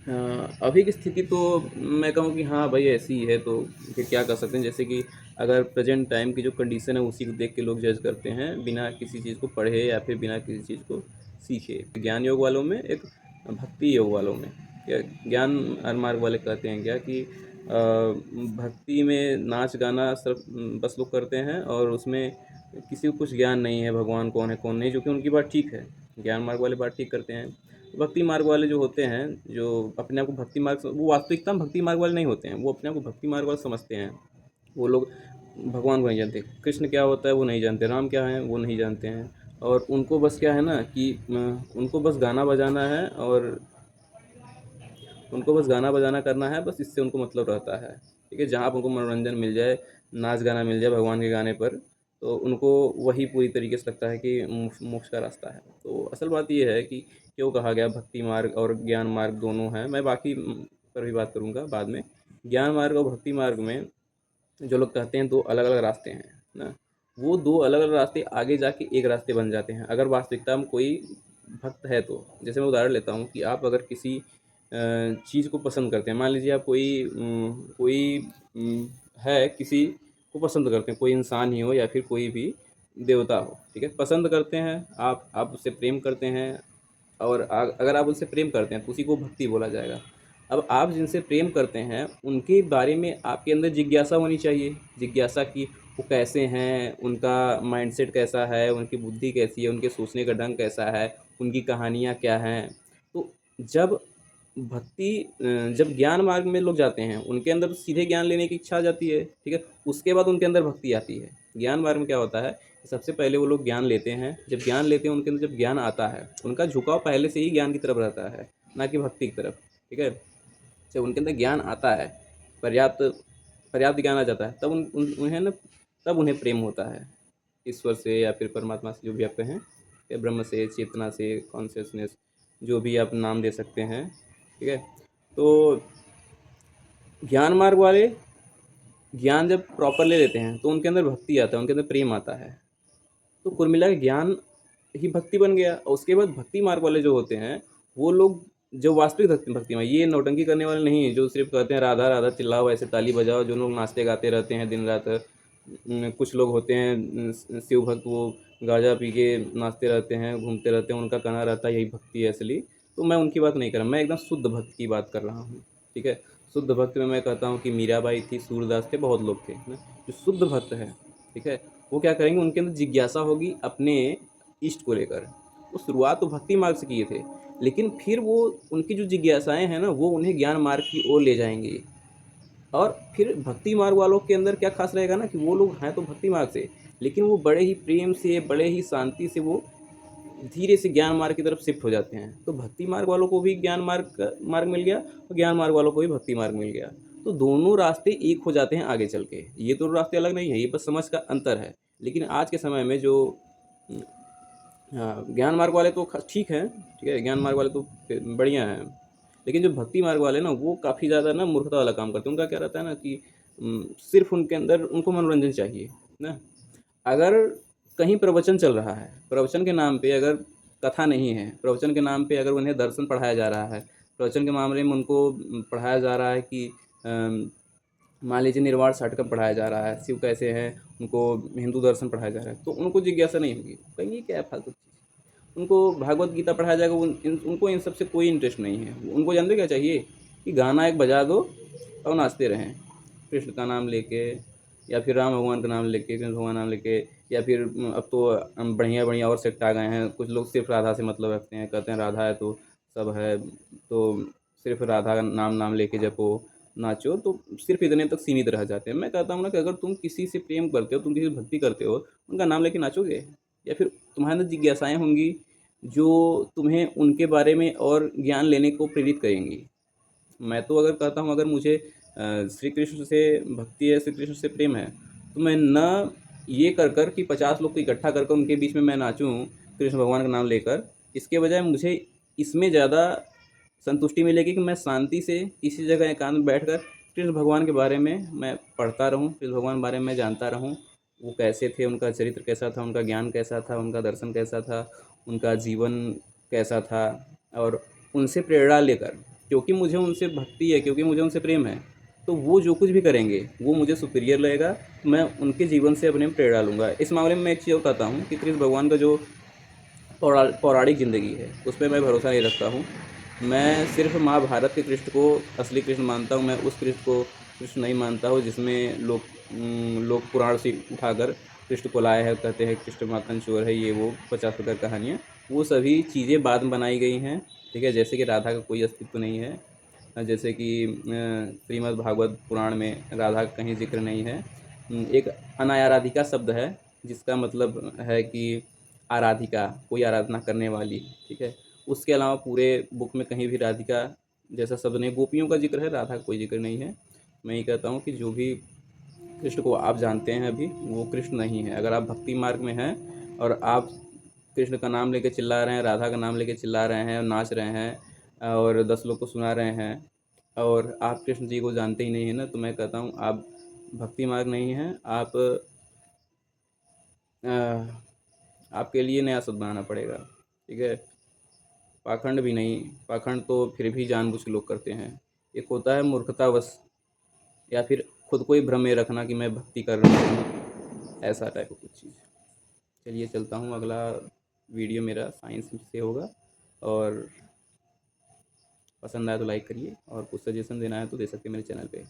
अभी की स्थिति तो मैं कहूँ कि हाँ भाई ऐसी ही है, तो फिर क्या कर सकते हैं। जैसे कि अगर प्रेजेंट टाइम की जो कंडीशन है उसी को देख के लोग जज करते हैं, बिना किसी चीज़ को पढ़े या फिर बिना किसी चीज़ को सीखे। ज्ञान योग वालों में, एक भक्ति योग वालों में, या ज्ञान मार्ग वाले कहते हैं क्या कि भक्ति में नाच गाना सब बस लोग करते हैं, और उसमें किसी को कुछ ज्ञान नहीं है भगवान कौन है कौन नहीं, जो कि उनकी बात ठीक है। ज्ञान मार्ग वाले बात ठीक करते हैं। भक्ति मार्ग वाले जो होते हैं, जो अपने आप को भक्ति मार्ग, वो वास्तविकता में भक्ति मार्ग वाले नहीं होते हैं, वो अपने आप को भक्ति मार्ग वाले समझते हैं। वो लोग भगवान को नहीं जानते, कृष्ण क्या होता है वो नहीं जानते, राम क्या है वो नहीं जानते हैं। और उनको बस क्या है ना कि उनको बस गाना बजाना है, और उनको बस गाना बजाना करना है, बस इससे उनको मतलब रहता है। ठीक है, जहाँ पर उनको मनोरंजन मिल जाए, नाच गाना मिल जाए भगवान के गाने पर, तो उनको वही पूरी तरीके से लगता है कि मोक्ष मोक्ष का रास्ता है। तो असल बात ये है कि क्यों कहा गया भक्ति मार्ग और ज्ञान मार्ग दोनों हैं। मैं बाकी पर भी बात करूँगा बाद में। ज्ञान मार्ग और भक्ति मार्ग में जो लोग कहते हैं दो अलग अलग रास्ते हैं ना, वो दो अलग अलग रास्ते आगे जाके एक रास्ते बन जाते हैं, अगर वास्तविकता में कोई भक्त है तो। जैसे मैं उदाहरण लेता हूँ कि आप अगर किसी चीज़ को पसंद करते हैं, मान लीजिए आप कोई है किसी को पसंद करते हैं, कोई इंसान ही हो या फिर कोई भी देवता हो, ठीक है, पसंद करते हैं, आप उससे प्रेम करते हैं, और अगर आप उनसे प्रेम करते हैं तो उसी को भक्ति बोला जाएगा। अब आप जिनसे प्रेम करते हैं उनके बारे में आपके अंदर जिज्ञासा होनी चाहिए, जिज्ञासा कि वो कैसे हैं, उनका माइंडसेट कैसा है, उनकी बुद्धि कैसी है, उनके सोचने का ढंग कैसा है, उनकी कहानियाँ क्या हैं। तो जब जब ज्ञान मार्ग में लोग जाते हैं उनके अंदर तो सीधे ज्ञान लेने की इच्छा आ जाती है, ठीक है, उसके बाद उनके अंदर भक्ति आती है। ज्ञान मार्ग में क्या होता है, सबसे पहले वो लोग ज्ञान लेते हैं, जब ज्ञान लेते हैं उनके अंदर जब ज्ञान आता है, उनका झुकाव पहले से ही ज्ञान की तरफ रहता है, ना कि भक्ति की तरफ। ठीक है, जब उनके अंदर ज्ञान आता है, पर्याप्त पर्याप्त ज्ञान आ जाता है, तब उन्हें ना, तब उन्हें प्रेम होता है ईश्वर से या फिर परमात्मा से, जो भी आप कहें, या ब्रह्म से, चेतना से, कॉन्शियसनेस, जो भी आप नाम दे सकते हैं। ठीक है, तो ज्ञान मार्ग वाले ज्ञान जब प्रॉपर ले लेते हैं तो उनके अंदर भक्ति आता है, उनके अंदर प्रेम आता है। तो कुल मिला के ज्ञान ही भक्ति बन गया। और उसके बाद भक्ति मार्ग वाले जो होते हैं, वो लोग जो वास्तविक भक्ति भक्ति में, ये नौटंकी करने वाले नहीं है जो सिर्फ कहते हैं राधा राधा चिल्लाओ ऐसे ताली बजाओ, जो लोग नाचते गाते रहते हैं दिन रात। कुछ लोग होते हैं शिव भक्त, वो गांजा पी के नाचते रहते हैं, घूमते रहते हैं, उनका कहना रहता है यही भक्ति है असली। तो मैं उनकी बात नहीं कर रहा, मैं एकदम शुद्ध भक्त की बात कर रहा हूँ। ठीक है, शुद्ध भक्त में मैं कहता हूँ कि मीराबाई थी, सूरदास थे, बहुत लोग थे ना। जो शुद्ध भक्त है, ठीक है, वो क्या करेंगे, उनके अंदर जिज्ञासा होगी अपने इष्ट को लेकर। वो शुरुआत तो भक्ति मार्ग से किए थे, लेकिन फिर वो उनकी जो जिज्ञासाएं हैं ना, वो उन्हें ज्ञान मार्ग की ओर ले जाएंगी। और फिर भक्ति मार्ग वालों के अंदर क्या खास रहेगा ना, कि वो लोग हैं तो भक्ति मार्ग से, लेकिन वो बड़े ही प्रेम से, बड़े ही शांति से, वो धीरे से ज्ञान मार्ग की तरफ शिफ्ट हो जाते हैं। तो भक्ति मार्ग वालों को भी ज्ञान मार्ग मिल गया, और ज्ञान मार्ग वालों को भी भक्ति मार्ग मिल गया। तो दोनों रास्ते एक हो जाते हैं आगे चल के। ये दोनों रास्ते अलग नहीं है, ये बस समझ का अंतर है। लेकिन आज के समय में जो हाँ, ज्ञान मार्ग वाले तो ठीक है, ठीक है, ज्ञान मार्ग वाले तो बढ़िया हैं। लेकिन जो भक्ति मार्ग वाले ना, वो काफ़ी ज़्यादा ना मूर्खता वाला काम करते हैं। उनका क्या रहता है ना कि सिर्फ उनके अंदर उनको मनोरंजन चाहिए ना। अगर कहीं प्रवचन चल रहा है, प्रवचन के नाम पे अगर कथा नहीं है, प्रवचन के नाम पे अगर उन्हें दर्शन पढ़ाया जा रहा है, प्रवचन के मामले में उनको पढ़ाया जा रहा है कि मान लीजिए निर्वाण षटक पढ़ाया जा रहा है, शिव कैसे हैं, उनको हिंदू दर्शन पढ़ाया जा रहा है, तो उनको जिज्ञासा नहीं होगी, कहेंगे ये क्या है फालतू चीज़। उनको भागवत गीता पढ़ाया जाएगा, उनको इन सब से कोई इंटरेस्ट नहीं है। उनको जानते क्या चाहिए, कि गाना एक बजा दो और नाचते रहें, कृष्ण का नाम लेके, या फिर राम भगवान का नाम लेके, कृष्ण भगवान का नाम लेके, या फिर अब तो बढ़िया बढ़िया और सेक्ट आ गए हैं। कुछ लोग सिर्फ राधा से मतलब रखते हैं, कहते हैं राधा है तो सब है, तो सिर्फ राधा का नाम नाम लेके जपो, नाचो, तो सिर्फ इतने तक सीमित रह जाते हैं। मैं कहता हूँ ना कि अगर तुम किसी से प्रेम करते हो, तुम किसी से भक्ति करते हो, उनका नाम लेके नाचोगे, या फिर तुम्हारे अंदर जिज्ञासाएं होंगी जो तुम्हें उनके बारे में और ज्ञान लेने को प्रेरित करेंगी। मैं तो अगर कहता हूँ, अगर मुझे श्री कृष्ण से भक्ति है, श्री कृष्ण से प्रेम है, तो मैं न ये कर कर कि 50 लोग को इकट्ठा कर कर उनके बीच में मैं नाचूँ कृष्ण भगवान का नाम लेकर, इसके बजाय मुझे इसमें ज़्यादा संतुष्टि मिलेगी कि मैं शांति से किसी जगह एकांत में बैठ कर कृष्ण भगवान के बारे में मैं पढ़ता रहूँ, कृष्ण भगवान के बारे में जानता रहूँ। वो कैसे थे, उनका चरित्र कैसा था, उनका ज्ञान कैसा था, उनका दर्शन कैसा था, उनका जीवन कैसा था, और उनसे प्रेरणा लेकर क्योंकि मुझे उनसे भक्ति है, क्योंकि मुझे उनसे प्रेम है, तो वो जो कुछ भी करेंगे वो मुझे सुपीरियर लगेगा। मैं उनके जीवन से अपने में प्रेरणा लूँगा। इस मामले में मैं एक चीज़ और कहता हूँ कि कृष्ण भगवान का जो पौराणिक ज़िंदगी है उसमें मैं भरोसा नहीं रखता हूँ। मैं सिर्फ़ महाभारत के कृष्ण को असली कृष्ण मानता हूँ। मैं उस कृष्ण को कृष्ण नहीं मानता हूँ जिसमें लोग पुराण से उठाकर कृष्ण को लाए हैं, कहते हैं कृष्ण माखन चोर है, ये वो 50 प्रकार कहानियाँ। वो सभी चीज़ें बाद में बनाई गई हैं, ठीक है? जैसे कि राधा का कोई अस्तित्व नहीं है। जैसे कि श्रीमद् भागवत पुराण में राधा का कहीं ज़िक्र नहीं है। एक अनायाराधिका शब्द है जिसका मतलब है कि आराधिका, कोई आराधना करने वाली, ठीक है? उसके अलावा पूरे बुक में कहीं भी राधिका जैसा शब्द नहीं, गोपियों का ज़िक्र है, राधा का कोई ज़िक्र नहीं है। मैं ये कहता हूँ कि जो भी कृष्ण को आप जानते हैं अभी, वो कृष्ण नहीं है। अगर आप भक्ति मार्ग में हैं और आप कृष्ण का नाम लेके चिल्ला रहे हैं, राधा का नाम लेके चिल्ला रहे हैं, नाच रहे हैं और 10 लोग को सुना रहे हैं और आप कृष्ण जी को जानते ही नहीं हैं ना, तो मैं कहता हूँ आप भक्ति मार्ग नहीं हैं। आप अ, आपके लिए नया शब्द बनाना पड़ेगा, ठीक है? पाखंड भी नहीं, पाखंड तो फिर भी जानबूझ के लोग करते हैं। एक होता है मूर्खतावश या फिर खुद को ही भ्रम में रखना कि मैं भक्ति कर रहा हूँ, ऐसा टाइप का कुछ चीज़। चलिए चलता हूँ, अगला वीडियो मेरा साइंस से होगा और पसंद आया तो लाइक करिए और कुछ सजेशन देना है तो दे सकते हैं मेरे चैनल पे।